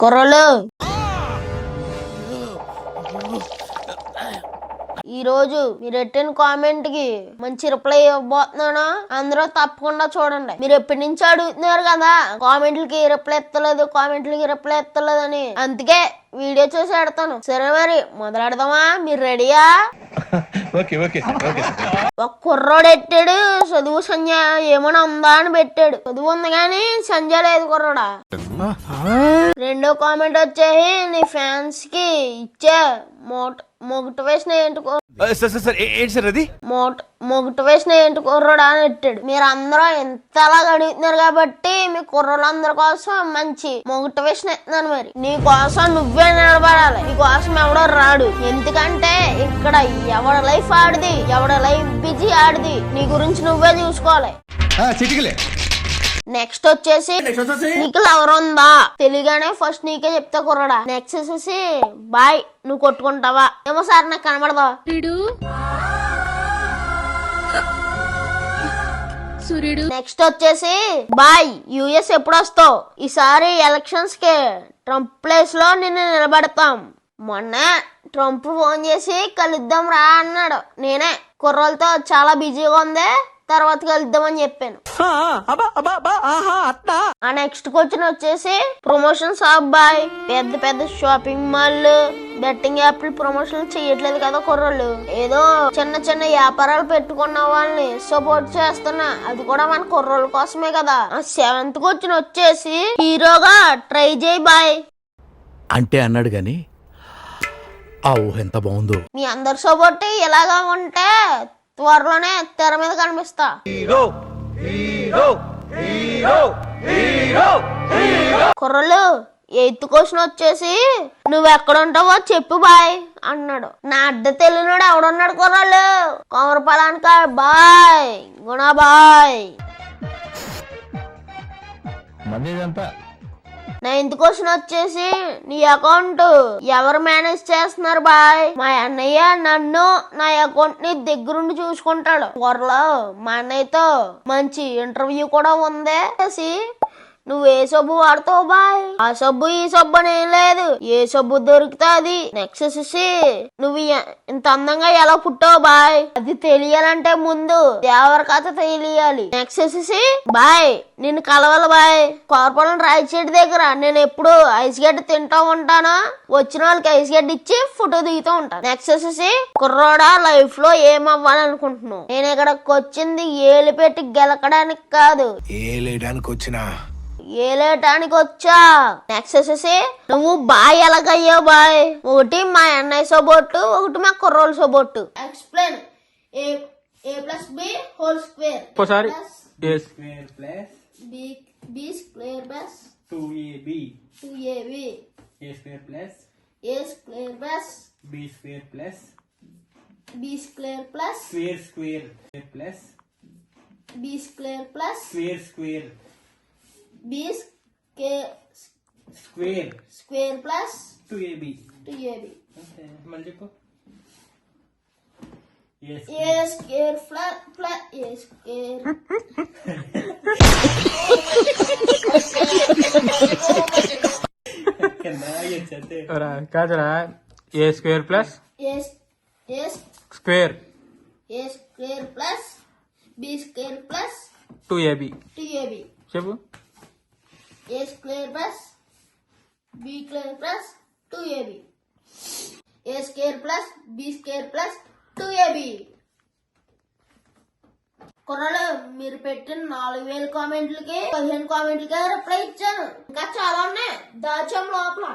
కుర్రలు ఈ రోజు మీరు పెట్టిన కామెంట్ కి మంచి రిప్లై ఇవ్వబోతున్నాను. అందరూ తప్పకుండా చూడండి. మీరు ఎప్పటి నుంచి అడుగుతున్నారు కదా కామెంట్లకి రిప్లై ఇస్తలేదు అని, అందుకే వీడియో చూసి పెడతాను. సరే మరి మొదలెడదామా? మీరు రెడీయా? ఒక కుర్రోడు పెట్టాడు చదువు సంధ్య ఏమైనా ఉందా అని పెట్టాడు. చదువు ఉంది కానీ సంధ్య లేదు కుర్రోడా. రెండో కామెంట్ వచ్చేసి నీ ఫ్యాన్స్ కి ఇచ్చే మోటివేషన్ ఏంటి మోటివేషన్ ఏంటి కుర్రోడా అని పెట్టాడు. మీరు అందరూ ఎంతలా అడుగుతున్నారు కాబట్టి మీ కుర్రోళ్ళందరి కోసం మంచి మోటివేషన్ ఇస్తున్నాను. మరి నీ కోసం నువ్వే నిలబడాలి. నీ కోసం ఎవడో రాడు. ఎందుకంటే ఇక్కడ ఎవడ లైఫ్ ఆడిది, ఎవడ లైఫ్ బిజీ ఆడిది. నీ గురించి నువ్వే చూసుకోవాలి. నెక్స్ట్ వచ్చేసి నీకు లవర్ ఉందా తెలియగానే ఫస్ట్ నీకే చెప్తా కుర్రడా. నెక్స్ట్ వచ్చేసి బాయ్ నువ్వు కొట్టుకుంటావా ఏమో సార్ నాకు కనబడదా. నెక్స్ట్ వచ్చేసి బాయ్ యుఎస్ ఎప్పుడు వస్తావు? ఈసారి ఎలక్షన్స్ కి ట్రంప్ ప్లేస్ లో నిన్ను నిలబెడతాం. మొన్న ట్రంప్ ఫోన్ చేసి కలుద్దాం రా అన్నాడు. నేనే కుర్రోళ్ళతో చాలా బిజీగా ఉంది తర్వాత కలుద్దామని చెప్పాను. ఆ నెక్స్ట్ క్వశ్చన్ వచ్చేసి ప్రమోషన్స్ అబ్బాయి పెద్ద పెద్ద షాపింగ్ మాల్ బెట్టింగ్ యాప్లు ప్రమోషన్ చేయట్లేదు కదా కుర్రోళ్ళు. ఏదో చిన్న చిన్న వ్యాపారాలు పెట్టుకున్న వాళ్ళని సపోర్ట్ చేస్తున్నా. అది కూడా మన కుర్రోళ్ళ కోసమే కదా. ఆ సెవెంత్ క్వశ్చన్ వచ్చేసి హీరోగా ట్రై చేయి బాయ్ అంటే అన్నాడు గాని ఆ ఊహ ఎంత బాగుందో. మీ అందరి సపోర్ట్ ఇలాగా ఉంటే త్వరలోనే తెర మీద కనిపిస్తా. కుర్రలు ఎయిత్ క్వశ్చన్ వచ్చేసి నువ్వు ఎక్కడ ఉంటావో చెప్పు బాయ్ అన్నాడు. నా అడ్డ తెలియనాడు ఎవడున్నాడు కుర్రలు? కోమరపాలానికి బాయ్ గుణా బాయ్. నైన్త్ క్వశ్చన్ వచ్చేసి నీ అకౌంట్ ఎవరు మేనేజ్ చేస్తున్నారు బాయ్? మా అన్నయ్య నన్ను నా అకౌంట్ ని దగ్గరుండి చూసుకుంటాడు. త్వరలో మా అన్నయ్యతో మంచి ఇంటర్వ్యూ కూడా ఉంది. నువ్వు ఏ సబ్బు వాడతావు బాయ్? ఆ సబ్బు ఈ సబ్బు అని ఏం లేదు, ఏ సబ్బు దొరికితే అది. నెక్స్ట్ వచ్చేసి నువ్వు ఇంత అందంగా ఎలా పుట్టావు బాయ్? అది తెలియాలంటే ముందు దేవర కథ తెలియాలి. నెక్స్ట్ వచ్చేసి బాయ్ నిన్ను కలవాలి బాయ్ కోరపాలెం రాయచేటి దగ్గర నేను ఎప్పుడు ఐస్ గడ్డ తింటూ ఉంటాను. వచ్చిన వాళ్ళకి ఐస్ గడ్డ ఇచ్చి ఫోటో దిగుతూ ఉంటాను. నెక్స్ట్ వచ్చేసి కుర్రోడా లైఫ్ లో ఏం అవ్వాలనుకుంటున్నావు? నేను ఇక్కడికి వచ్చింది ఏలు పెట్టి గెలకడానికి కాదు, ఏలేటానికి వచ్చా. నెక్స్ట్ వచ్చేసి నువ్వు బాయ్ ఎలాగయ్యావు బాయ్? ఒకటి మా అన్నయ్య సపోర్టు, ఒకటి మా కుర్రోళ్ళ support. Explain A plus B whole square A square plus b square plus 2ab A square plus b square plus square plus square plus b square plus square b square plus 2ab. okay మళ్ళీ చెప్పు. A square plus A square కాదురా A square plus square A square plus b square plus 2ab చెప్పు. A square plus b square plus 2ab A square plus b square plus 2ab. కుర్రలు మీరు పెట్టిన 4000 కామెంట్లకి 15 కామెంట్లకి reply ఇచ్చాను. ఇంకా చాలా ఉన్నాయి దాచాం లోపల.